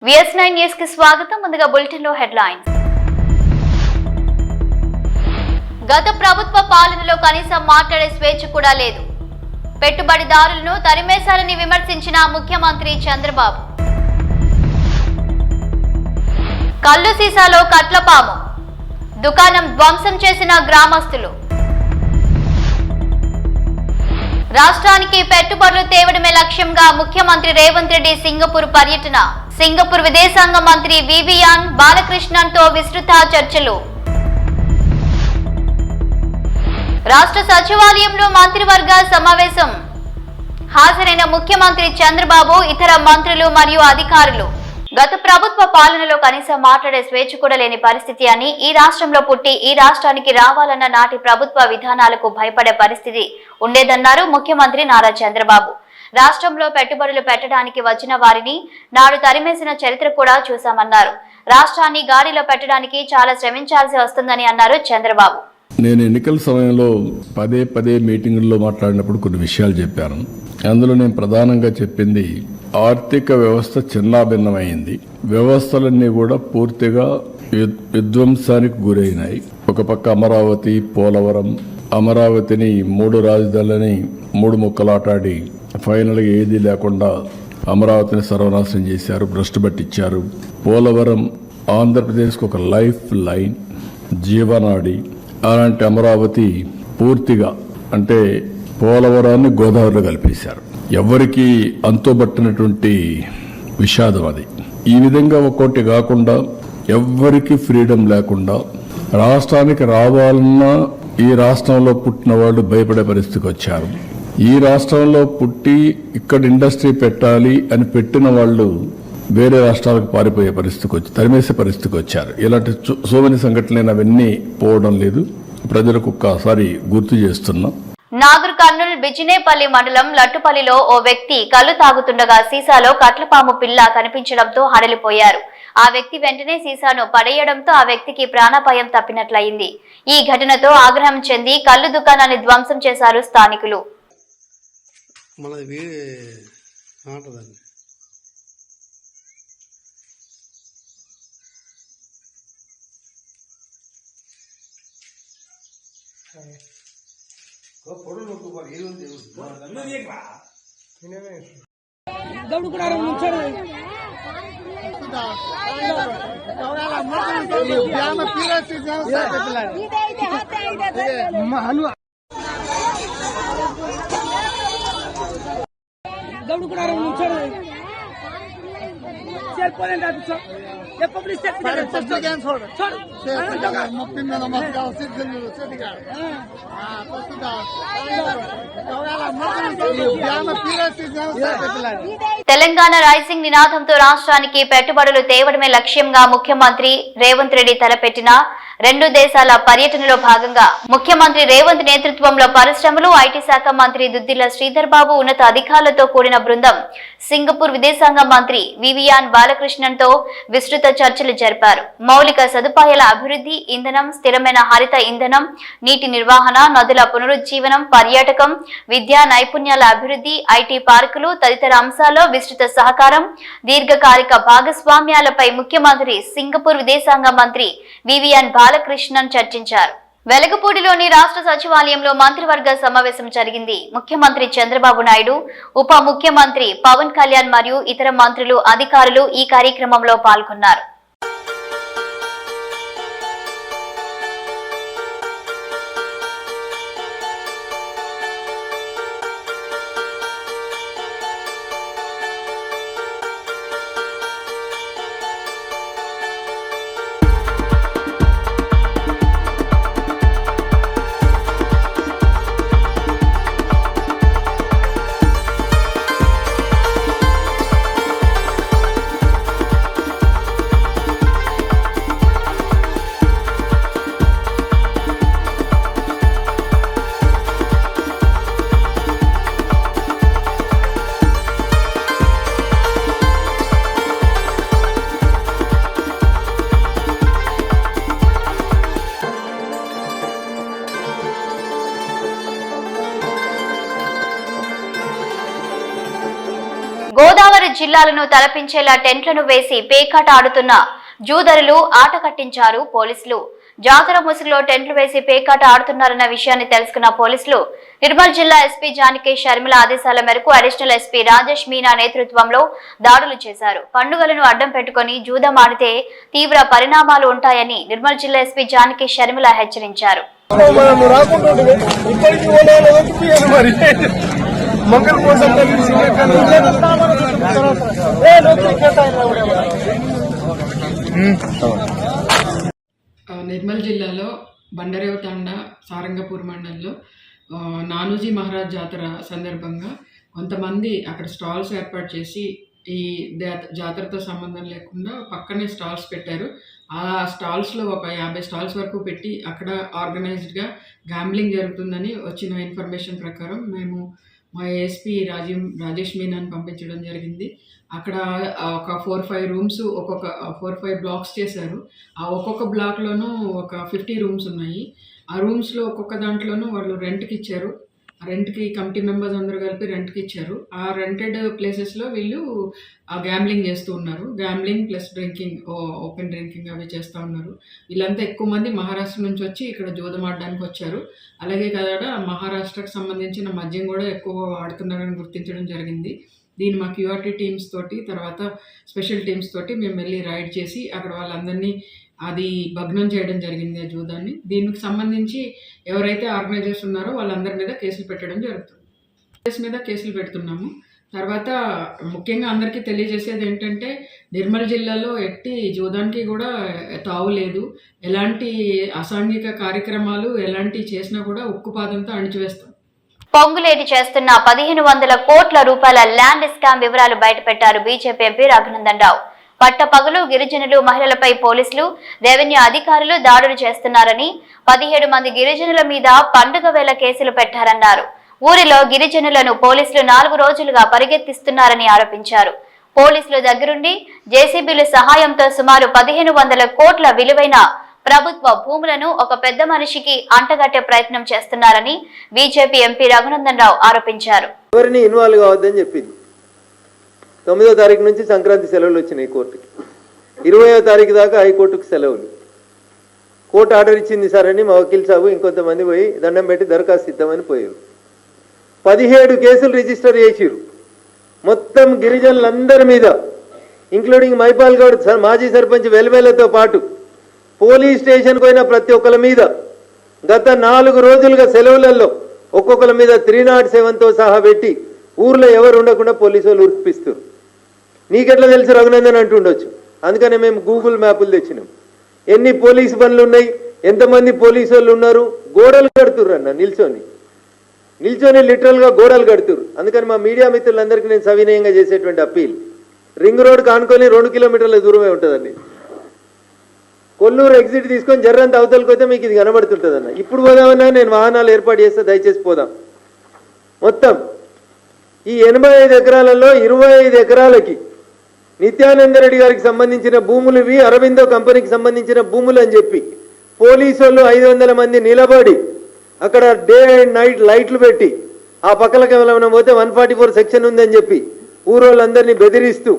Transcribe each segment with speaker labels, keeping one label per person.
Speaker 1: VS9 news కి స్వాగతం. ముందుగా బులెటిన్ లో హెడ్లైన్స్. గత ప్రభుత్వ పాలనలో కనీసం మాట్లాడే స్వేచ్ఛ కూడా లేదు. పెట్టుబడిదారులను తరిమేశారని విమర్శించిన ముఖ్యమంత్రి చంద్రబాబు. కల్లు సీసాలో కట్లపాము, దుకాణం ధ్వంసం చేసిన గ్రామస్తులు. రాష్ట్రానికి పెట్టుబడులు తేవడమే లక్ష్యంగా ముఖ్యమంత్రి రేవంత్ రెడ్డి సింగపూర్ పర్యటన. సింగపూర్ విదేశాంగ మంత్రి వివియాన్ బాలకృష్ణన్ తో విస్తృత చర్చలు. రాష్ట్ర సచివాలయంలో మంత్రివర్గ సమావేశం. హాజరైన ముఖ్యమంత్రి చంద్రబాబు, ఇతర మంత్రులు మరియు అధికారులు. గత ప్రభుత్వ పాలనలో కనీసం మాట్లాడే స్వేచ్ఛ కూడా లేని పరిస్థితి అని, ఈ రాష్ట్రంలో పుట్టి ఈ రాష్ట్రానికి రావాలన్న నాటి ప్రభుత్వ విధానాలకు భయపడే పరిస్థితి ఉండేదన్నారు ముఖ్యమంత్రి నారా చంద్రబాబు. రాష్ట్రంలో పెట్టుబడులు పెట్టడానికి వచ్చిన వారిని నాడు తరిమేసిన చరిత్ర కూడా చూశామన్నారు. రాష్ట్రాన్ని గాడిలో పెట్టడానికి చాలా శ్రమించాల్సి వస్తుందని అన్నారు చంద్రబాబు.
Speaker 2: నేను ఎన్నికల సమయంలో పదే మీటింగుల్లో మాట్లాడినప్పుడు కొన్ని విషయాలు చెప్పాను. అందులో నేను ప్రధానంగా చెప్పింది ఆర్థిక వ్యవస్థ చిన్నాభిన్నమైంది. వ్యవస్థలన్నీ కూడా పూర్తిగా విధ్వంసానికి గురైనాయి. ఒక పక్క అమరావతి, పోలవరం, అమరావతిని 3 రాజధానులని 3 ముక్కలాటాడి ఫైనల్గా ఏదీ లేకుండా అమరావతిని సర్వనాశనం చేశారు, భ్రష్టు పట్టించారు. పోలవరం ఆంధ్రప్రదేశ్కు ఒక లైఫ్ లైన్, జీవనాడి. అలాంటి అమరావతి పూర్తిగా అంటే పోలవరాన్ని గోదావరిలో కలిపేశారు. ఎవరికి అంతుబట్టినటువంటి విషాదం అది. ఈ విధంగా ఒక్కోటి కాకుండా ఎవ్వరికి ఫ్రీడమ్ లేకుండా రాష్ట్రానికి రావాలన్నా ఈ రాష్ట్రంలో పుట్టిన వాళ్ళు భయపడే పరిస్థితికి వచ్చారు. ఈ రాష్ట్రంలో పుట్టి ఇక్కడ ఇండస్ట్రీ పెట్టాలి అని పెట్టిన వాళ్ళు వేరే రాష్ట్రాలకు పారిపోయే పరిస్థితికి వచ్చి తరిమేసే పరిస్థితికి వచ్చారు. ఇలాంటి సోమని సంఘటనలు అవన్నీ పోవడం లేదు. ప్రజలకు ఒక్కసారి గుర్తు చేస్తున్నాం.
Speaker 1: నాగర్ కర్నూల్ బిజినేపల్లి మండలం లట్టుపల్లిలో ఓ వ్యక్తి కళ్ళు తాగుతుండగా సీసాలో కట్లపాము పిల్ల కనిపించడంతో హడలిపోయారు. ఆ వ్యక్తి వెంటనే సీసాను పడేయడంతో ఆ వ్యక్తికి ప్రాణాపాయం తప్పినట్లయింది. ఈ ఘటనతో ఆగ్రహం చెంది కళ్ళు దుకాణాన్ని ధ్వంసం చేశారు స్థానికులు. తెలంగాణ రైజింగ్ నినాదంతో రాష్ట్రానికి పెట్టుబడులు తేవడమే లక్ష్యంగా ముఖ్యమంత్రి రేవంత్ రెడ్డి తలపెట్టిన 2 దేశాల పర్యటనలో భాగంగా ముఖ్యమంత్రి రేవంత్ నేతృత్వంలో పరిశ్రమలు, ఐటీ శాఖ మంత్రి దుద్దిల్ల శ్రీధర్ బాబు, ఉన్నత అధికారులతో కూడిన బృందం సింగపూర్ విదేశాంగ మంత్రి వివియాన్ బాలకృష్ణన్ తో విస్తృత చర్చలు జరిపారు. మౌలిక సదుపాయాల అభివృద్ధి, ఇంధనం, స్థిరమైన హరిత ఇంధనం, నీటి నిర్వహణ, నదుల పునరుజ్జీవనం, పర్యాటకం, విద్యా నైపుణ్యాల అభివృద్ధి, ఐటీ పార్కులు తదితర అంశాల్లో విస్తృత సహకారం, దీర్ఘకాలిక భాగస్వామ్యాలపై ముఖ్యమంత్రి, సింగపూర్ విదేశాంగ మంత్రి వివియాన్ బాలకృష్ణన్ చర్చించారు. వెలగపూడిలోని రాష్ట్ర సచివాలయంలో మంత్రివర్గ సమావేశం జరిగింది. ముఖ్యమంత్రి చంద్రబాబు నాయుడు, ఉప ముఖ్యమంత్రి పవన్ కళ్యాణ్ మరియు ఇతర మంత్రులు, అధికారులు ఈ కార్యక్రమంలో పాల్గొన్నారు. ఉమ్మడి జిల్లాలను తలపించేలా టెంట్లను వేసి పేకాట ఆడుతున్న జూదరులు ఆట కట్టించారు పోలీసులు. జాతర ముసుగులో టెంట్లు వేసి పేకాట ఆడుతున్నారన్న విషయాన్ని తెలుసుకున్న పోలీసులు నిర్మల్ జిల్లా ఎస్పీ జానకి షర్మిల ఆదేశాల మేరకు అడిషనల్ ఎస్పీ రాజేష్ మీనా నేతృత్వంలో దాడులు చేశారు. పండుగలను అడ్డం పెట్టుకుని జూదం ఆడితే తీవ్ర పరిణామాలు ఉంటాయని నిర్మల్ జిల్లా ఎస్పీ జానకి షర్మిల హెచ్చరించారు.
Speaker 3: నిర్మల్ జిల్లాలో బండరేవు తాండా సారంగపూర్ మండలంలో నానూజీ మహారాజ్ జాతర సందర్భంగా కొంతమంది అక్కడ స్టాల్స్ ఏర్పాటు చేసి ఈ జాతరతో సంబంధం లేకుండా పక్కనే స్టాల్స్ పెట్టారు. ఆ స్టాల్స్లో ఒక 50 స్టాల్స్ వరకు పెట్టి అక్కడ ఆర్గనైజ్డ్గా గ్యాంబ్లింగ్ జరుగుతుందని వచ్చిన ఇన్ఫర్మేషన్ ప్రకారం మేము మా ఏఎస్పీ రాజేష్ మీనాని పంపించడం జరిగింది. అక్కడ ఒక 4-5 రూమ్స్ ఒక్కొక్క 4-5 బ్లాక్స్ చేశారు. ఆ ఒక్కొక్క బ్లాక్లోనూ ఒక 50 రూమ్స్ ఉన్నాయి. ఆ రూమ్స్లో ఒక్కొక్క దాంట్లోనూ వాళ్ళు రెంట్కి ఇచ్చారు. ఆ రెంట్కి కమిటీ మెంబర్స్ అందరూ కలిపి రెంట్కి ఇచ్చారు. ఆ రెంటెడ్ ప్లేసెస్లో వీళ్ళు ఆ గ్యాంబ్లింగ్ చేస్తూ ఉన్నారు. Gambling plus drinking, open drinking అవి చేస్తూ ఉన్నారు. వీళ్ళంతా ఎక్కువ మంది మహారాష్ట్ర నుంచి వచ్చి ఇక్కడ జూదం ఆడడానికి వచ్చారు. అలాగే కదా మహారాష్ట్రకు సంబంధించిన మద్యం కూడా ఎక్కువ వాడుతున్నారని గుర్తించడం జరిగింది. దీన్ని మా క్యూఆర్టీ టీమ్స్ తోటి తర్వాత స్పెషల్ టీమ్స్ తోటి మేము వెళ్ళి రైడ్ చేసి అక్కడ వాళ్ళందరినీ అది భగ్నం చేయడం జరిగింది ఆ జూదాన్ని. దీనికి సంబంధించి ఎవరైతే ఆర్గనైజర్స్ ఉన్నారో వాళ్ళందరి మీద కేసులు పెట్టడం జరుగుతుంది. కేసు మీద కేసులు పెడుతున్నాము. తర్వాత ముఖ్యంగా అందరికీ తెలియజేసేది ఏంటంటే నిర్మల్ జిల్లాలో ఎట్టి జూదానికి కూడా తావు లేదు. ఎలాంటి అసాంఘిక కార్యక్రమాలు ఎలాంటి చేసినా కూడా ఉక్కుపాదంతో అణిచివేస్తాం.
Speaker 1: పొంగులేటి చేస్తున్న 1500 కోట్ల రూపాయల ల్యాండ్ స్కామ్ వివరాలు బయటపెట్టారు బీజేపీ ఎంపీ రఘునందన్ రావు. పట్టపగలు గిరిజనులు, మహిళలపై పోలీసులు, రెవెన్యూ అధికారులు దాడులు చేస్తున్నారని 17 మంది గిరిజనుల మీద పండుగ వేళ కేసులు పెట్టారన్నారు. ఊరిలో గిరిజనులను పోలీసులు 4 రోజులుగా పరిగెత్తిస్తున్నారని ఆరోపించారు. పోలీసుల దగ్గరుండి జేసీబీల సహాయంతో సుమారు 1500 కోట్ల విలువైన ప్రభుత్వ భూములను ఒక పెద్ద మనిషికి అంటగట్టే ప్రయత్నం చేస్తున్నారని బీజేపీ ఎంపీ రఘునందన్ రావు ఆరోపించారు.
Speaker 4: ఎవరిని ఇన్వాల్వ్ కావద్దని చెప్పింది. 9వ తారీఖు నుంచి సంక్రాంతి సెలవులు వచ్చినాయి కోర్టుకి. 20వ తారీఖు దాకా హైకోర్టుకు సెలవులు. కోర్టు ఆర్డర్ ఇచ్చింది సార్ అని మా వకీల్ సాబు ఇంకొంతమంది పోయి దండం పెట్టి దరఖాస్తు ఇద్దామని పోయారు. 17 కేసులు రిజిస్టర్ చేసిరు మొత్తం గిరిజనులందరి మీద, ఇంక్లూడింగ్ మైపాల్ గౌడ్ మాజీ సర్పంచ్ వెల్వేలతో పాటు పోలీస్ స్టేషన్కి పోయిన ప్రతి ఒక్కరి మీద గత 4 రోజులుగా సెలవులలో ఒక్కొక్కరి మీద 307తో సహా పెట్టి ఊర్లో ఎవరు ఉండకుండా పోలీసు వాళ్ళు ఉరిపిస్తారు. నీకెట్లా తెలుసు రఘునందన్ అంటుండొచ్చు. అందుకనే మేము గూగుల్ మ్యాపులు తెచ్చినాం. ఎన్ని పోలీసు బండ్లు ఉన్నాయి, ఎంతమంది పోలీసు వాళ్ళు ఉన్నారు, గోడలు కడుతుర్రు అన్న నిల్చొని లిటరల్గా గోడలు కడుతుర్రు. అందుకని మా మీడియా మిత్రులందరికీ నేను సవినయంగా చేసేటువంటి అప్పీల్, రింగ్ రోడ్ కానుకొని 2 కిలోమీటర్ల దూరమే ఉంటుందండి. కొల్లూరు ఎగ్జిట్ తీసుకొని జర్రంత అవతలకి పోతే మీకు ఇది కనబడుతుంటుంది అన్న. ఇప్పుడు పోదామన్నా నేను వాహనాలు ఏర్పాటు చేస్తే దయచేసి పోదాం. మొత్తం ఈ 85 ఎకరాలలో 25 ఎకరాలకి నిత్యానందరెడ్డి గారికి సంబంధించిన భూములు ఇవి, అరవిందో కంపెనీకి సంబంధించిన భూములు అని చెప్పి పోలీసు వాళ్ళు 500 మంది నిలబడి అక్కడ డే అండ్ నైట్ లైట్లు పెట్టి ఆ పక్కలకి ఏమైనా పోతే 144 సెక్షన్ ఉందని చెప్పి ఊరోళ్ళందరినీ బెదిరిస్తూ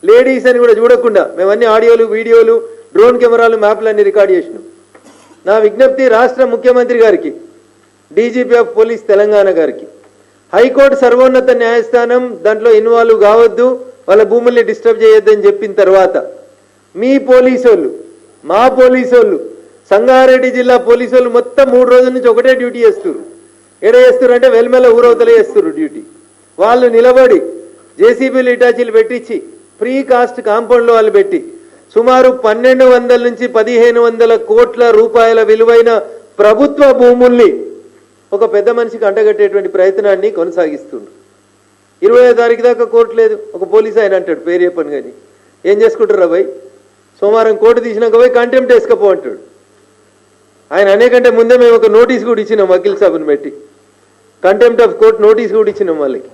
Speaker 4: లేడీస్ అని కూడా చూడకుండా మేమన్నీ ఆడియోలు, వీడియోలు, డ్రోన్ కెమెరాలు, మ్యాప్లన్నీ రికార్డ్ చేసినాం. నా విజ్ఞప్తి రాష్ట్ర ముఖ్యమంత్రి గారికి, డీజీపీ ఆఫ్ పోలీస్ తెలంగాణ గారికి, హైకోర్టు సర్వోన్నత న్యాయస్థానం దాంట్లో ఇన్వాల్వ్ కావద్దు, వాళ్ళ భూముల్ని డిస్టర్బ్ చేయొద్దని చెప్పిన తర్వాత మీ పోలీసోళ్ళు, మా పోలీసోళ్ళు, సంగారెడ్డి జిల్లా పోలీసోళ్ళు మొత్తం 3 రోజుల నుంచి ఒకటే డ్యూటీ చేస్తున్నారు. ఎడ చేస్తున్నారు అంటే వెల్మెల ఊరవతలే చేస్తున్నారు డ్యూటీ. వాళ్ళు నిలబడి జేసీబీలు ఇటాచీలు పెట్టించి ప్రీ కాస్ట్ కాంపౌండ్లో వాళ్ళు పెట్టి సుమారు 1200 నుంచి 1500 కోట్ల రూపాయల విలువైన ప్రభుత్వ భూముల్ని ఒక పెద్ద మనిషికి అంటగట్టేటువంటి ప్రయత్నాన్ని కొనసాగిస్తున్నారు. 20వ తారీఖు దాకా కోర్టు లేదు. ఒక పోలీసు ఆయన అంటాడు, పేరు చెప్పను కానీ, ఏం చేసుకుంటారు అబ్బాయి, సోమవారం కోర్టు తీసినాక పోయి కంటెంప్ట్ వేసుకపో అంటాడు. ఆయన అనేకంటే ముందే మేము ఒక నోటీస్ కూడా ఇచ్చినాం, వకీల్ సాబుని పెట్టి కంటెంప్ట్ ఆఫ్ కోర్ట్ నోటీస్ కూడా ఇచ్చినాం వాళ్ళకి.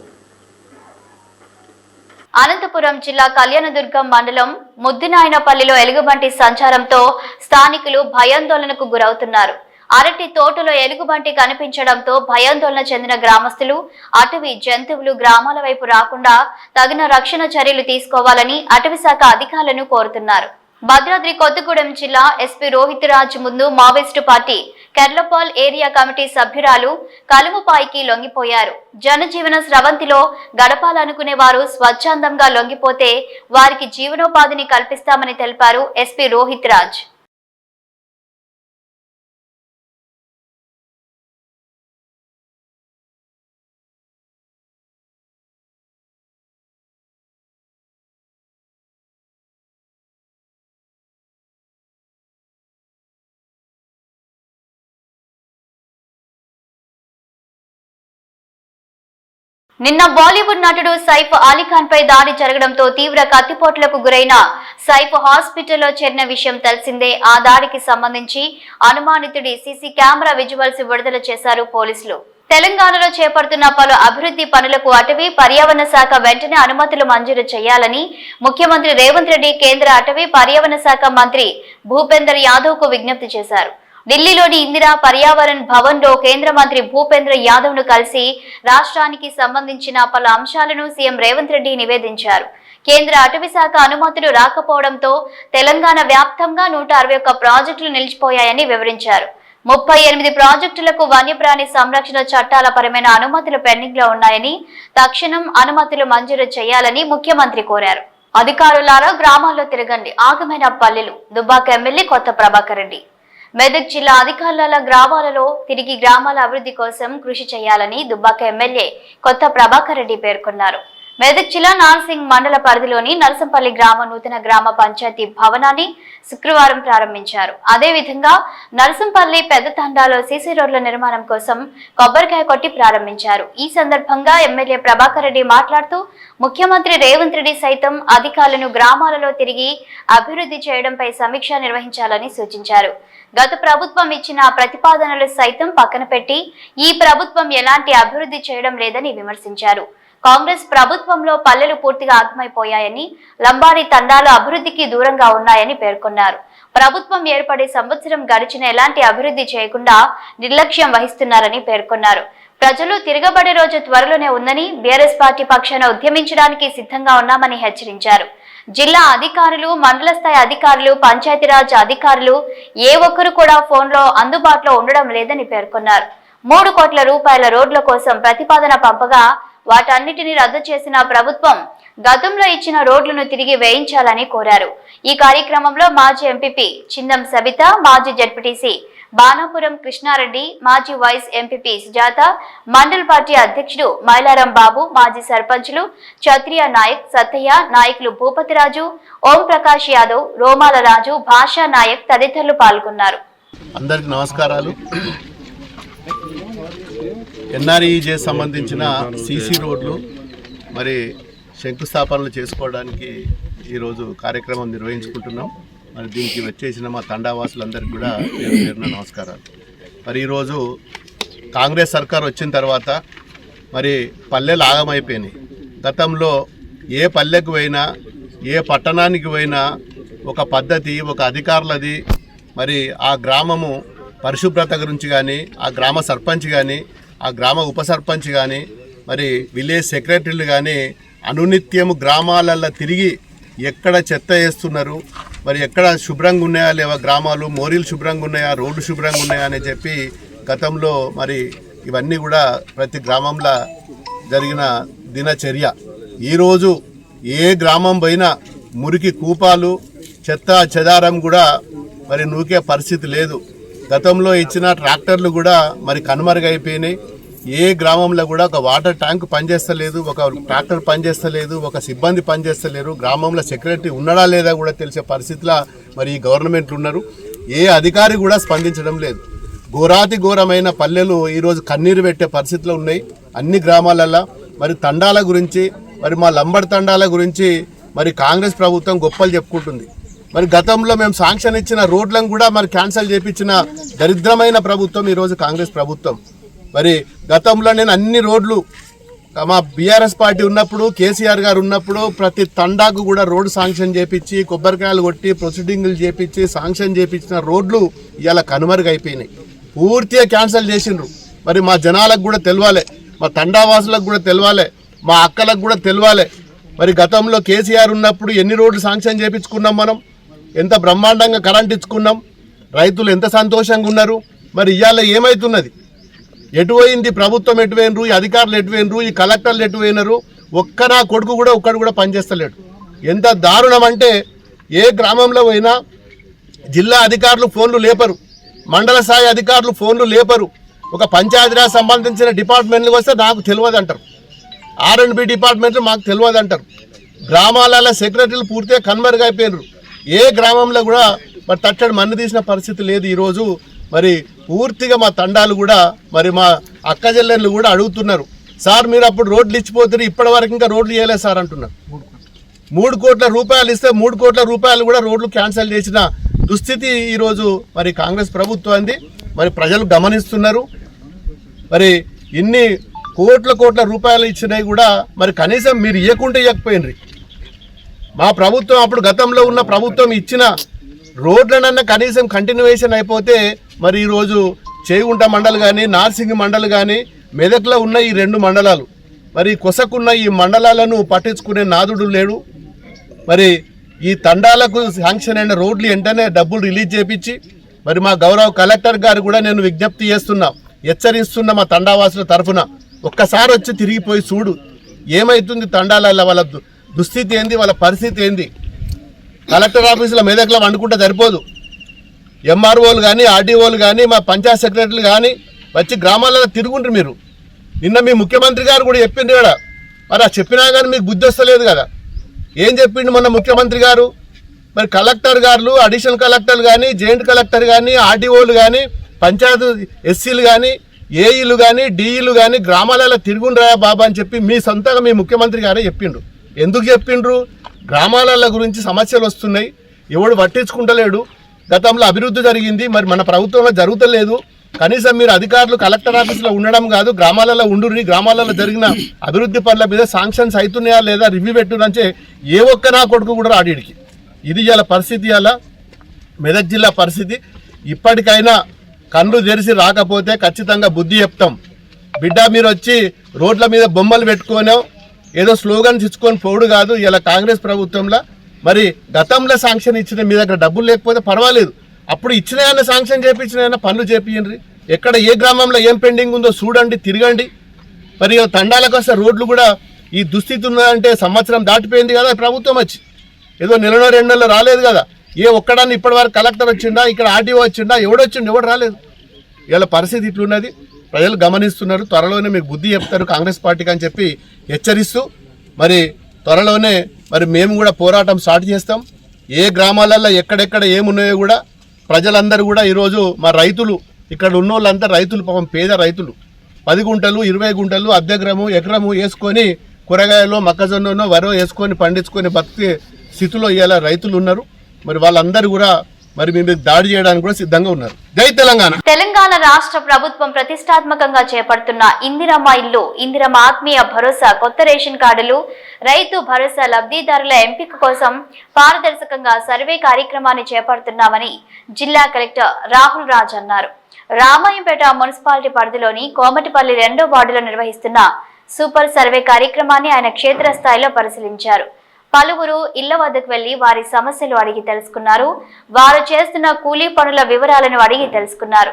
Speaker 1: అనంతపురం జిల్లా కళ్యాణదుర్గం మండలం ముద్దినాయనపల్లిలో ఎలుగుబంటి సంచారంతో స్థానికులు భయాందోళనకు గురవుతున్నారు. అరటి తోటలో ఎలుగుబంటి కనిపించడంతో భయాందోళన చెందిన గ్రామస్తులు అటవీ జంతువులు గ్రామాల వైపు రాకుండా తగిన రక్షణ చర్యలు తీసుకోవాలని అటవీ శాఖ అధికారులను కోరుతున్నారు. భద్రాద్రి కొత్తగూడెం జిల్లా ఎస్పీ రోహిత్ రాజ్ ముందు మావోయిస్టు పార్టీ కెర్లపాల్ ఏరియా కమిటీ సభ్యురాలు కలుముపాయికి లొంగిపోయారు. జనజీవన స్రవంతిలో గడపాలనుకునే వారు స్వచ్ఛందంగా లొంగిపోతే వారికి జీవనోపాధిని కల్పిస్తామని తెలిపారు ఎస్పీ రోహిత్ రాజ్. నిన్న బాలీవుడ్ నటుడు సైఫ్ అలీఖాన్ పై దాడి జరగడంతో తీవ్ర కత్తిపోట్లకు గురైన సైఫ్ హాస్పిటల్లో చేరిన విషయం తెలిసిందే. ఆ దాడికి సంబంధించి అనుమానితుడి సీసీ కెమెరా విజువల్స్ విడుదల చేశారు పోలీసులు. తెలంగాణలో చేపడుతున్న పలు అభివృద్ధి పనులకు అటవీ పర్యావరణ శాఖ వెంటనే అనుమతులు మంజూరు చేయాలని ముఖ్యమంత్రి రేవంత్ రెడ్డి కేంద్ర అటవీ పర్యావరణ శాఖ మంత్రి భూపేందర్ యాదవ్ కు విజ్ఞప్తి చేశారు. ఢిల్లీలోని ఇందిరా పర్యావరణ్ భవన్ లో కేంద్ర మంత్రి భూపేంద్ర యాదవ్ ను కలిసి రాష్ట్రానికి సంబంధించిన పలు అంశాలను సీఎం రేవంత్ రెడ్డి నివేదించారు. కేంద్ర అటవీ శాఖ అనుమతులు రాకపోవడంతో తెలంగాణ వ్యాప్తంగా 161 ప్రాజెక్టులు నిలిచిపోయాయని వివరించారు. 38 ప్రాజెక్టులకు వన్యప్రాణి సంరక్షణ చట్టాల పరమైన అనుమతులు పెండింగ్ లో ఉన్నాయని, తక్షణం అనుమతులు మంజూరు చేయాలని ముఖ్యమంత్రి కోరారు. అధికారులారా గ్రామాల్లో తిరగండి, ఆగమైన పల్లెలు. దుబ్బాక ఎమ్మెల్యే కొత్త ప్రభాకర్ రెడ్డి. మెదక్ జిల్లా అధికారుల గ్రామాలలో తిరిగి గ్రామాల అభివృద్ధి కోసం కృషి చేయాలని దుబ్బాక ఎమ్మెల్యే కొత్త ప్రభాకర్ రెడ్డి పేర్కొన్నారు. మెదక్ జిల్లా నార్సింగ్ మండల పరిధిలోని నరసంపల్లి గ్రామ నూతన గ్రామ పంచాయతీ భవనాన్ని శుక్రవారం ప్రారంభించారు. అదేవిధంగా నరసంపల్లి పెద్ద తండాలో సీసీ రోడ్ల నిర్మాణం కోసం కొబ్బరికాయ కొట్టి ప్రారంభించారు. ఈ సందర్భంగా ఎమ్మెల్యే ప్రభాకర్ రెడ్డి మాట్లాడుతూ ముఖ్యమంత్రి రేవంత్ రెడ్డి సైతం అధికారులను గ్రామాలలో తిరిగి అభివృద్ధి చేయడంపై సమీక్ష నిర్వహించాలని సూచించారు. గత ప్రభుత్వం ఇచ్చిన ప్రతిపాదనలు సైతం పక్కన పెట్టి ఈ ప్రభుత్వం ఎలాంటి అభివృద్ధి చేయడం లేదని విమర్శించారు. కాంగ్రెస్ ప్రభుత్వంలో పల్లెలు పూర్తిగా ఆగమైపోయాయని, లంబాడి తండాలు అభివృద్ధికి దూరంగా ఉన్నాయని పేర్కొన్నారు. ప్రభుత్వం ఏర్పడే సంవత్సరం గడిచిన ఎలాంటి అభివృద్ధి చేయకుండా నిర్లక్ష్యం వహిస్తున్నారని పేర్కొన్నారు. ప్రజలు తిరగబడే రోజు త్వరలోనే ఉందని, బీఆర్ఎస్ పార్టీ పక్షాన ఉద్యమించడానికి సిద్ధంగా ఉన్నామని హెచ్చరించారు. జిల్లా అధికారులు, మండల స్థాయి అధికారులు, పంచాయతీరాజ్ అధికారులు ఏ ఒక్కరు కూడా ఫోన్లో అందుబాటులో ఉండడం లేదని పేర్కొన్నారు. 3 కోట్ల రూపాయల రోడ్ల కోసం ప్రతిపాదన పంపగా వాటన్నిటిని రద్దు చేసిన ప్రభుత్వం గతంలో ఇచ్చిన రోడ్లను తిరిగి వేయించాలని కోరారు. ఈ కార్యక్రమంలో మాజీ ఎంపీపీ చిందం సబిత, మాజీ జడ్పీటీసీ బాణాపురం కృష్ణారెడ్డి, మాజీ vice MPP Sujatha, mandal party అధ్యక్షుడు మైలారం బాబు, మాజీ సర్పంచులు క్షత్రియ నాయక్, సత్తయ్య, నాయకులు భూపతిరాజు, ఓం ప్రకాష్ యాదవ్, రోమాల రాజు, భాషా నాయక్ తదితరులు పాల్గొన్నారు.
Speaker 5: అందరికి నమస్కారాలు. ఎన్ఆర్ఈజే సంబంధించిన సీసీ రోడ్లు మరి శంకుస్థాపనలు చేసుకోవడానికి ఈరోజు కార్యక్రమం నిర్వహించుకుంటున్నాం. మరి దీనికి వచ్చేసిన మా తండావాసులందరికీ కూడా పేరున నమస్కారాలు. మరి ఈరోజు కాంగ్రెస్ సర్కార్ వచ్చిన తర్వాత మరి పల్లెలు ఆగమైపోయినాయి. గతంలో ఏ పల్లెకు పోయినా, ఏ పట్టణానికి పోయినా ఒక పద్ధతి, ఒక అధికారులది, మరి ఆ గ్రామము పరిశుభ్రత గురించి కానీ, ఆ గ్రామ సర్పంచ్ కానీ, ఆ గ్రామ ఉప సర్పంచ్ కానీ, మరి విలేజ్ సెక్రటరీలు కానీ అనునిత్యము గ్రామాలలో తిరిగి ఎక్కడ చెత్త వేస్తున్నారు, మరి ఎక్కడ శుభ్రంగా ఉన్నాయా లేవా గ్రామాలు, మోరీలు శుభ్రంగా ఉన్నాయా, రోడ్లు శుభ్రంగా ఉన్నాయా అని చెప్పి గతంలో మరి ఇవన్నీ కూడా ప్రతి గ్రామంలో జరిగిన దినచర్య. ఈరోజు ఏ గ్రామం పోయినా మురికి కూపాలు, చెత్త చెదారం కూడా మరి నూకే పరిస్థితి లేదు. గతంలో ఇచ్చిన ట్రాక్టర్లు కూడా మరి కనుమరుగైపోయినాయి. ఏ గ్రామంలో కూడా ఒక వాటర్ ట్యాంక్ పనిచేస్తలేదు, ఒక ట్రాక్టర్ పనిచేస్తలేదు, ఒక సిబ్బంది పనిచేస్తలేరు. గ్రామంలో సెక్రటరీ ఉన్నాడా లేదా కూడా తెలిసే పరిస్థితిలో మరి ఈ గవర్నమెంట్లు ఉన్నారు. ఏ అధికారి కూడా స్పందించడం లేదు. ఘోరాతి ఘోరమైన పల్లెలు ఈరోజు కన్నీరు పెట్టే పరిస్థితిలో ఉన్నాయి అన్ని గ్రామాలలో. మరి తండాల గురించి, మరి మా లంబడి తండాల గురించి మరి కాంగ్రెస్ ప్రభుత్వం గొప్పలు చెప్పుకుంటుంది. మరి గతంలో మేము శాంక్షన్ ఇచ్చిన రోడ్లను కూడా మరి క్యాన్సిల్ చేయించిన దరిద్రమైన ప్రభుత్వం ఈరోజు కాంగ్రెస్ ప్రభుత్వం. మరి గతంలో నేను అన్ని రోడ్లు మా బీఆర్ఎస్ పార్టీ ఉన్నప్పుడు, కేసీఆర్ గారు ఉన్నప్పుడు ప్రతి తండాకు కూడా రోడ్డు శాంక్షన్ చేయించి, కొబ్బరికాయలు కొట్టి, ప్రొసీడింగ్లు చేయించి శాంక్షన్ చేయించిన రోడ్లు ఇవాళ కనుమరుగైపోయినాయి. పూర్తిగా క్యాన్సిల్ చేసిండ్రు. మరి మా జనాలకు కూడా తెలవాలి, మా తండావాసులకు కూడా తెలవాలి, మా అక్కలకు కూడా తెలవాలి. మరి గతంలో కేసీఆర్ ఉన్నప్పుడు ఎన్ని రోడ్లు శాంక్షన్ చేయించుకున్నాం, మనం ఎంత బ్రహ్మాండంగా కరెంట్ ఇచ్చుకున్నాం, రైతులు ఎంత సంతోషంగా ఉన్నారు. మరి ఇవాళ ఏమవుతున్నది? ఎటుపోయింది ప్రభుత్వం? ఎటుపోయినరు ఈ అధికారులు? ఎటుపోయినరు ఈ కలెక్టర్లు? ఎటుపోయినరు? ఒక్క నా కొడుకు కూడా ఒక్కడు కూడా పనిచేస్తలేడు. ఎంత దారుణం అంటే ఏ గ్రామంలో పోయినా జిల్లా అధికారులు ఫోన్లు లేపరు, మండల స్థాయి అధికారులు ఫోన్లు లేపరు. ఒక పంచాయతీరాజ్ సంబంధించిన డిపార్ట్మెంట్లకు వస్తే నాకు తెలియదు అంటారు, R&B డిపార్ట్మెంట్లు మాకు తెలియదు అంటారు. గ్రామాలలో సెక్రటరీలు పూర్తిగా కన్మరుగైపోయినారు. ఏ గ్రామంలో కూడా మరి తట్టడి మన్ను తీసిన పరిస్థితి లేదు ఈరోజు. మరి పూర్తిగా మా తండాలు కూడా మరి మా అక్క చెల్లెళ్ళు కూడా అడుగుతున్నారు, సార్ మీరు అప్పుడు రోడ్లు ఇచ్చిపోతారు, ఇప్పటి వరకు ఇంకా రోడ్లు చేయలేదు సార్ అంటున్నారు. 3 కోట్ల రూపాయలు ఇస్తే 3 కోట్ల రూపాయలు కూడా రోడ్లు క్యాన్సిల్ చేసిన దుస్థితి ఈరోజు మరి కాంగ్రెస్ ప్రభుత్వాన్ని మరి ప్రజలు గమనిస్తున్నారు. మరి ఇన్ని కోట్ల రూపాయలు ఇచ్చినాయి కూడా మరి కనీసం మీరు ఇవ్వకుంటే ఇవ్వకపోయినరి. మా ప్రభుత్వం అప్పుడు గతంలో ఉన్న ప్రభుత్వం ఇచ్చిన రోడ్లనన్నా కనీసం కంటిన్యూవేషన్ అయిపోతే మరి ఈరోజు చేగుంట మండల్ కానీ నార్సింగ్ మండల్ కానీ మెదక్లో ఉన్న ఈ 2 మండలాలు మరి కొసకున్న ఈ మండలాలను పట్టించుకునే నాదుడు లేడు. మరి ఈ తండాలకు శాంక్షన్ అయిన రోడ్లు వెంటనే డబ్బులు రిలీజ్ చేపించి మరి మా గౌరవ కలెక్టర్ గారు కూడా నేను విజ్ఞప్తి చేస్తున్నా, హెచ్చరిస్తున్నా మా తండావాసుల తరఫున, ఒక్కసారి వచ్చి తిరిగిపోయి చూడు ఏమవుతుంది తండాలలో, వాళ్ళ దుస్థితి ఏంది, వాళ్ళ పరిస్థితి ఏంది. కలెక్టర్ ఆఫీసులో మెదక్లో వండుకుంటే సరిపోదు. MROలు కానీ RDOలు కానీ మా పంచాయత్ సెక్రటరీలు కానీ వచ్చి గ్రామాలలో తిరుగుంటారు. మీరు నిన్న మీ ముఖ్యమంత్రి గారు కూడా చెప్పిండు కదా, మరి ఆ చెప్పినా కానీ మీకు బుద్ధి వస్తలేదు కదా. ఏం చెప్పిండు మొన్న ముఖ్యమంత్రి గారు? మరి కలెక్టర్ గారు, అడిషనల్ కలెక్టర్లు కానీ, జాయింట్ కలెక్టర్ కానీ, RDOలు కానీ, పంచాయతీ SCలు కానీ, AEలు కానీ, DEలు కానీ గ్రామాలలో తిరుగుండ్రా బాబా అని చెప్పి మీ సొంతంగా మీ ముఖ్యమంత్రి గారే చెప్పిండు. ఎందుకు చెప్పిండ్రు? గ్రామాల గురించి సమస్యలు వస్తున్నాయి, ఎవడు పట్టించుకుంటలేడు. గతంలో అభివృద్ధి జరిగింది, మరి మన ప్రభుత్వంలో జరుగుతలేదు. కనీసం మీరు అధికారులు కలెక్టర్ ఆఫీసులో ఉండడం కాదు, గ్రామాలలో ఉండుర్రి, గ్రామాలలో జరిగిన అభివృద్ధి పనుల మీద శాంక్షన్స్ అవుతున్నాయా లేదా రివ్యూ పెట్టునంటే ఏ ఒక్క నా కొడుకు కూడా రాడికి. ఇది ఇలా పరిస్థితి, ఇలా మెదక్ జిల్లా పరిస్థితి. ఇప్పటికైనా కళ్ళు తెరిచి రాకపోతే ఖచ్చితంగా బుద్ధి చెప్తాం. బిడ్డ మీరు వచ్చి రోడ్ల మీద బొమ్మలు పెట్టుకోనో ఏదో స్లోగన్స్ ఇచ్చుకొని పోడు కాదు. ఇలా కాంగ్రెస్ ప్రభుత్వంలో మరి గతంలో శాంక్షన్ ఇచ్చిన మీ దగ్గర డబ్బులు లేకపోతే పర్వాలేదు, అప్పుడు ఇచ్చినాయన్న శాంక్షన్ చేయించినాయన్న పనులు చేపియండి. ఎక్కడ ఏ గ్రామంలో ఏం పెండింగ్ ఉందో చూడండి, తిరగండి. మరి తండాలకు వస్తే రోడ్లు కూడా ఈ దుస్థితి ఉన్నదంటే సంవత్సరం దాటిపోయింది కదా ప్రభుత్వం వచ్చి, ఏదో నెలలో 2 నెలలు రాలేదు కదా. ఏ ఒక్కడాన్ని ఇప్పటివరకు కలెక్టర్ వచ్చిండా, ఇక్కడ RDO వచ్చిండా, ఎవడొచ్చిండు? ఎవడు రాలేదు. ఇలా పరిస్థితి ఇట్లున్నది, ప్రజలు గమనిస్తున్నారు. త్వరలోనే మీకు బుద్ధి చెప్తారు కాంగ్రెస్ పార్టీకి అని చెప్పి హెచ్చరిస్తూ మరి త్వరలోనే మరి మేము కూడా పోరాటం స్టార్ట్ చేస్తాం. ఏ గ్రామాలలో ఎక్కడెక్కడ ఏమున్నాయో కూడా ప్రజలందరూ కూడా ఈరోజు మా రైతులు ఇక్కడ ఉన్న వాళ్ళంతా రైతులు, పాపం పేద రైతులు 10 గుంటలు 20 గుంటలు అర్ధెకరము ఎకరము వేసుకొని కూరగాయలు మొక్కజొన్ననో వరో వేసుకొని పండించుకొని బతికే స్థితిలో ఇవాళ రైతులు ఉన్నారు. మరి వాళ్ళందరూ కూడా మరి మీ మీద దాడి చేయడానికి కూడా సిద్ధంగా ఉన్నారు. జై తెలంగాణ.
Speaker 1: తెలంగాణ రాష్ట్ర ప్రభుత్వం ప్రతిష్టాత్మకంగా చేపడుతున్న ఇందిరమ్మ ఇల్లు, ఇందిరమ్మ ఆత్మీయ భరోసా, కొత్త రేషన్ కార్డులు, రైతు భరోసా లబ్ధిదారుల ఎంపిక కోసం పారదర్శకంగా సర్వే కార్యక్రమాన్ని చేపడుతున్నామని జిల్లా కలెక్టర్ రాహుల్ రాజ్ అన్నారు. రామాయంపేట మున్సిపాలిటీ పరిధిలోని కోమటిపల్లి 2వ వార్డులో నిర్వహిస్తున్న సూపర్ సర్వే కార్యక్రమాన్ని ఆయన క్షేత్రస్థాయిలో పరిశీలించారు. పలువురు ఇళ్ల వద్దకు వెళ్లి వారి సమస్యలు అడిగి తెలుసుకున్నారు. వారు చేస్తున్న కూలీ పనుల వివరాలను అడిగి తెలుసుకున్నారు.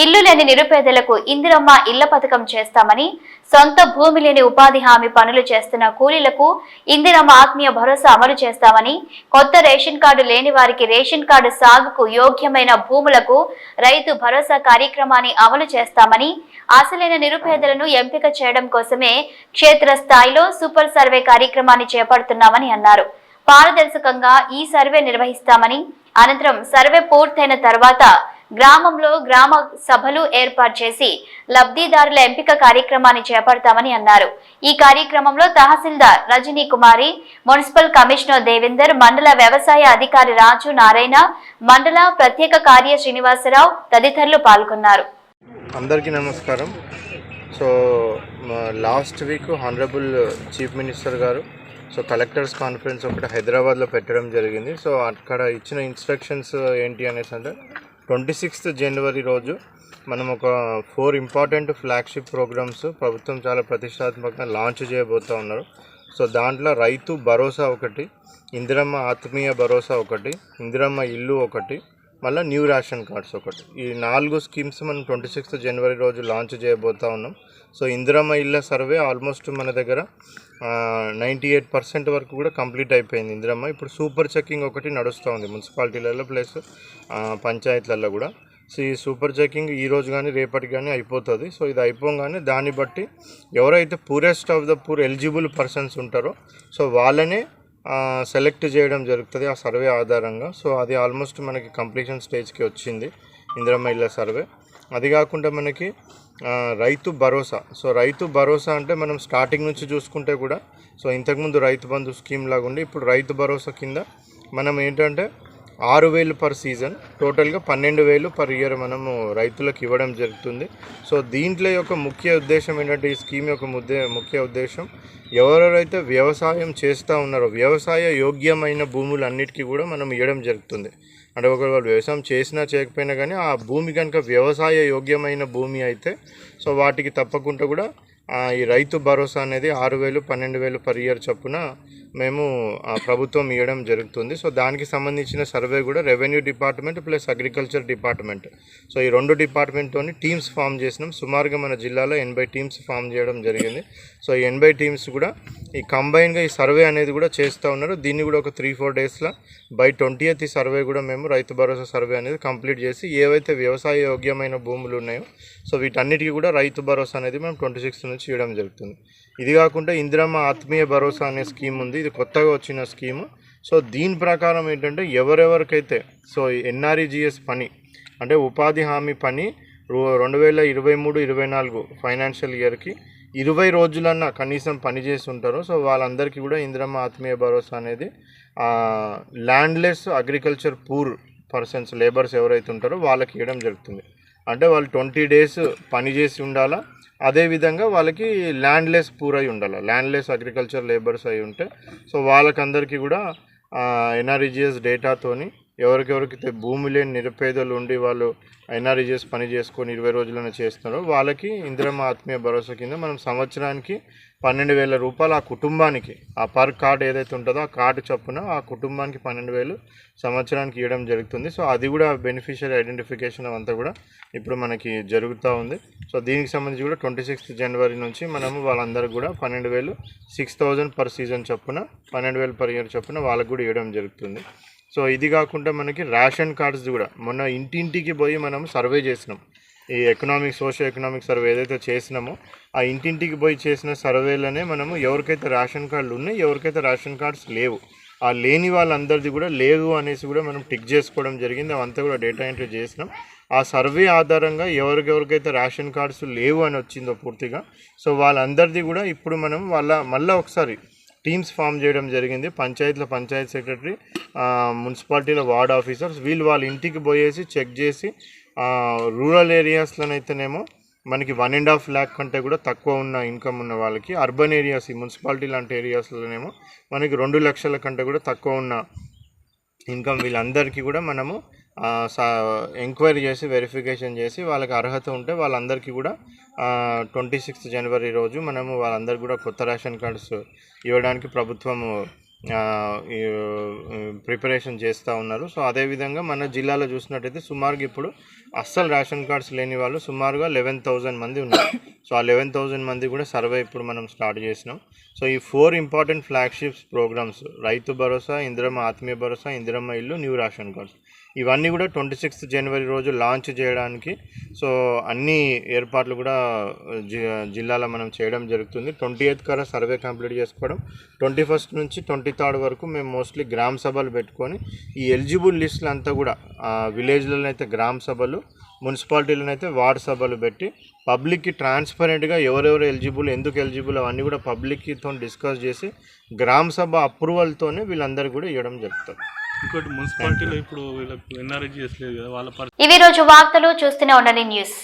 Speaker 1: ఇల్లు లేని నిరుపేదలకు ఇందిరమ్మ ఇళ్ల పథకం చేస్తామని, సొంత భూమి లేని ఉపాధి హామీ పనులు చేస్తున్న కూలీలకు ఇందిరమ్మ ఆత్మీయ భరోసా అమలు చేస్తామని, కొత్త రేషన్ కార్డు లేని వారికి రేషన్ కార్డు సాగుకు యోగ్యమైన భూములకు రైతు భరోసా కార్యక్రమాన్ని అమలు చేస్తామని, అసలైన నిరుపేదలను ఎంపిక చేయడం కోసమే క్షేత్రస్థాయిలో సూపర్ సర్వే కార్యక్రమాన్ని చేపడుతున్నామని అన్నారు. పారదర్శకంగా ఈ సర్వే నిర్వహిస్తామని, అనంతరం సర్వే పూర్తయిన తర్వాత గ్రామంలో గ్రామ సభలు ఏర్పాటు చేసి లబ్ధిదారుల ఎంపిక కార్యక్రమాన్ని చేపడతామని అన్నారు. ఈ కార్యక్రమంలో తహసీల్దార్ రజనీ కుమారి, మున్సిపల్ కమిషనర్ దేవేందర్, మండల వ్యవసాయ అధికారి రాజు నారాయణ, మండల ప్రత్యేక కార్య శ్రీనివాసరావు తదితరులు పాల్గొన్నారు.
Speaker 6: అందరికీ నమస్కారం. So last week honourable chief minister గారు కలెక్టర్స్ కాన్ఫరెన్స్ ఒకటి హైదరాబాద్లో పెట్టడం జరిగింది. సో అక్కడ ఇచ్చిన ఇన్స్ట్రక్షన్స్ ఏంటి అనేసి అంటే 26th జనవరి రోజు మనం ఒక 4 ఇంపార్టెంట్ ఫ్లాగ్షిప్ ప్రోగ్రామ్స్ ప్రభుత్వం చాలా ప్రతిష్టాత్మకంగా లాంచ్ చేయబోతూ ఉన్నారు. సో దాంట్లో రైతు భరోసా ఒకటి, ఇందిరమ్మ ఆత్మీయ భరోసా ఒకటి, ఇందిరమ్మ ఇల్లు ఒకటి, మళ్ళీ న్యూ రేషన్ కార్డ్స్ ఒకటి. ఈ 4 స్కీమ్స్ మనం 26th జనవరి రోజు లాంచ్ చేయబోతూ ఉన్నాం. సో ఇందిరమ్మ ఇళ్ళ సర్వే ఆల్మోస్ట్ మన దగ్గర 98% వరకు కూడా కంప్లీట్ అయిపోయింది ఇందిరమ్మ. ఇప్పుడు సూపర్ చెక్కింగ్ ఒకటి నడుస్తూ ఉంది మున్సిపాలిటీలలో ప్లస్ పంచాయతీలలో కూడా. సో ఈ సూపర్ చెక్కింగ్ ఈ రోజు కానీ రేపటికి కానీ అయిపోతుంది. సో ఇది అయిపోగానే దాన్ని బట్టి ఎవరైతే poorest of the poor eligible persons ఉంటారో సో వాళ్ళనే సెలెక్ట్ చేయడం జరుగుతుంది ఆ సర్వే ఆధారంగా. సో అది ఆల్మోస్ట్ మనకి కంప్లీషన్ స్టేజ్కి వచ్చింది ఇందిరమ్మ ఇళ్ళ సర్వే. అది కాకుండా మనకి రైతు భరోసా. సో రైతు భరోసా అంటే మనం స్టార్టింగ్ నుంచి చూసుకుంటే కూడా సో ఇంతకుముందు రైతు బంధు స్కీమ్ లాగా ఉండి ఇప్పుడు రైతు భరోసా కింద మనం ఏంటంటే 6,000 పర్ సీజన్, టోటల్గా 12,000 పర్ ఇయర్ మనము రైతులకు ఇవ్వడం జరుగుతుంది. సో దీంట్లో యొక్క ముఖ్య ఉద్దేశం ఏంటంటే ఈ స్కీమ్ యొక్క ముఖ్య ఉద్దేశం ఎవరెవరైతే వ్యవసాయం చేస్తూ ఉన్నారో వ్యవసాయ యోగ్యమైన భూములన్నిటికీ కూడా మనం ఇవ్వడం జరుగుతుంది. అంటే ఒకవేళ వాళ్ళు వ్యవసాయం చేసినా చేయకపోయినా కానీ ఆ భూమి కనుక వ్యవసాయ యోగ్యమైన భూమి అయితే సో వాటికి తప్పకుండా కూడా ఈ రైతు భరోసా అనేది 6,000 12,000 పర్ ఇయర్ చొప్పున మేము ప్రభుత్వం ఇవ్వడం జరుగుతుంది. సో దానికి సంబంధించిన సర్వే కూడా revenue department plus agriculture department, so ఈ 2 డిపార్ట్మెంట్తోని టీమ్స్ ఫామ్ చేసినాం. సుమారుగా మన జిల్లాలో 80 టీమ్స్ ఫామ్ చేయడం జరిగింది. సో ఈ 80 టీమ్స్ కూడా ఈ కంబైన్గా ఈ సర్వే అనేది కూడా చేస్తూ ఉన్నారు. దీన్ని కూడా ఒక 3-4 డేస్లో బై 20th ఈ సర్వే కూడా మేము రైతు భరోసా సర్వే అనేది కంప్లీట్ చేసి ఏవైతే వ్యవసాయ యోగ్యమైన భూములు ఉన్నాయో సో వీటన్నిటికీ కూడా రైతు భరోసా అనేది మేము 26th నుంచి ఇవ్వడం జరుగుతుంది. ఇది కాకుండా ఇందిరమ్మ ఆత్మీయ భరోసా అనే స్కీమ్ ఉంది. ఇది కొత్తగా వచ్చిన స్కీము. సో దీని ప్రకారం ఏంటంటే ఎవరెవరికైతే సో ఎన్ఆర్ఈజీఎస్ పని అంటే ఉపాధి హామీ పని 2023-24 ఫైనాన్షియల్ ఇయర్కి 20 రోజులన్నా కనీసం పని చేసి ఉంటారో సో వాళ్ళందరికీ కూడా ఇందిరమ్మ ఆత్మీయ భరోసా అనేది landless agriculture poor persons labours ఎవరైతే ఉంటారో వాళ్ళకి ఇవ్వడం జరుగుతుంది. అంటే వాళ్ళు 20 డేస్ పని చేసి ఉండాలా, అదేవిధంగా వాళ్ళకి ల్యాండ్లెస్ పూర్ అయి ఉండాలి, ల్యాండ్లెస్ అగ్రికల్చర్ లేబర్స్ అయి ఉంటే సో వాళ్ళకందరికీ కూడా ఎన్ఆర్ఈజీఎస్ డేటాతోని ఎవరికెవరికి భూమి లేని నిరుపేదలు ఉండి వాళ్ళు ఎన్ఆర్ఈజీఎస్ పని చేసుకొని 20 రోజులను చేస్తున్నారో వాళ్ళకి ఇందిరమ్మ ఆత్మీయ భరోసా కింద మనం సంవత్సరానికి 12,000 రూపాయలు ఆ కుటుంబానికి ఆ పర్ కార్డు ఏదైతే ఉంటుందో ఆ కార్డు చొప్పున ఆ కుటుంబానికి 12,000 సంవత్సరానికి ఇవ్వడం జరుగుతుంది. సో అది కూడా బెనిఫిషియరీ ఐడెంటిఫికేషన్ అంతా కూడా ఇప్పుడు మనకి జరుగుతూ ఉంది. సో దీనికి సంబంధించి కూడా 26th జనవరి నుంచి మనము వాళ్ళందరికీ కూడా 12,000 6,000 పర్ సీజన్ చొప్పున 12,000 పర్ ఇయర్ చొప్పున వాళ్ళకు కూడా ఇవ్వడం జరుగుతుంది. సో ఇది కాకుండా మనకి రేషన్ కార్డ్స్ కూడా మొన్న ఇంటింటికి పోయి మనం సర్వే చేసినాం. ఈ సోషో ఎకనామిక్ సర్వే ఏదైతే చేసినామో ఆ ఇంటింటికి పోయి చేసిన సర్వేలోనే మనము ఎవరికైతే రేషన్ కార్డులు ఉన్నాయి ఎవరికైతే రేషన్ కార్డ్స్ లేవు ఆ లేని వాళ్ళందరిది కూడా లేవు అనేసి కూడా మనం టిక్ చేసుకోవడం జరిగింది. అవంతా కూడా డేటా ఎంట్రీ చేసినాం. ఆ సర్వే ఆధారంగా ఎవరికెవరికైతే రేషన్ కార్డ్స్ లేవు అని వచ్చిందో పూర్తిగా సో వాళ్ళందరిది కూడా ఇప్పుడు మనం మళ్ళీ ఒకసారి టీమ్స్ ఫామ్ చేయడం జరిగింది. పంచాయతీలో పంచాయత్ సెక్రటరీ, మున్సిపాలిటీలో వార్డ్ ఆఫీసర్స్ వీళ్ళు వాళ్ళ ఇంటికి పోయేసి చెక్ చేసి రూరల్ ఏరియాస్లోనైతేనేమో మనకి 1.5 lakh కంటే కూడా తక్కువ ఉన్న ఇన్కమ్ ఉన్న వాళ్ళకి, అర్బన్ ఏరియాస్ ఈ మున్సిపాలిటీ లాంటి ఏరియాస్లోనేమో మనకి 2 లక్షల కంటే కూడా తక్కువ ఉన్న ఇన్కమ్ వీళ్ళందరికీ కూడా మనము ఎంక్వైరీ చేసి వెరిఫికేషన్ చేసి వాళ్ళకి అర్హత ఉంటే వాళ్ళందరికీ కూడా 26th జనవరి రోజు మనము వాళ్ళందరికీ కూడా కొత్త రేషన్ కార్డ్స్ ఇవ్వడానికి ప్రభుత్వము ప్రిపరేషన్ చేస్తూ ఉన్నారు. సో అదేవిధంగా మన జిల్లాలో చూసినట్టయితే సుమారుగా ఇప్పుడు అస్సలు రేషన్ కార్డ్స్ లేని వాళ్ళు సుమారుగా 11,000 మంది ఉన్నారు. సో ఆ 11,000 మంది కూడా సర్వే ఇప్పుడు మనం స్టార్ట్ చేసినాం. సో ఈ 4 important flagships programmes Rythu Bharosa, Indiramma ఆత్మీయ భరోసా, ఇందిరమ్మ ఇల్లు, న్యూ రేషన్ కార్డ్స్ ఇవన్నీ కూడా 26th జనవరి రోజు లాంచ్ చేయడానికి సో అన్ని ఏర్పాట్లు కూడా జిల్లాలో మనం చేయడం జరుగుతుంది. 20th కల్లా సర్వే కంప్లీట్ చేసుకోవడం, 21st నుంచి 23rd వరకు మేము మోస్ట్లీ గ్రామ సభలు పెట్టుకొని ఈ ఎలిజిబుల్ లిస్టులు అంతా కూడా విలేజ్లలో అయితే గ్రామ సభలు, మున్సిపాలిటీలను అయితే వార్డ్ సభలు పెట్టి పబ్లిక్కి ట్రాన్స్పరెంట్గా ఎవరెవరు ఎలిజిబుల్, ఎందుకు ఎలిజిబుల్ అవన్నీ కూడా పబ్లిక్తో డిస్కస్ చేసి గ్రామ సభ అప్రూవల్తోనే వీళ్ళందరూ కూడా ఇవ్వడం జరుగుతుంది.
Speaker 7: ఇంకోటి మున్సిపాలిటీలో ఇప్పుడు వీళ్ళకి ఎన్ఆర్ఐజీఎస్ లేదు కదా వాళ్ళ
Speaker 1: ఇవి రోజు వార్తలు చూస్తూనే ఉండండి న్యూస్.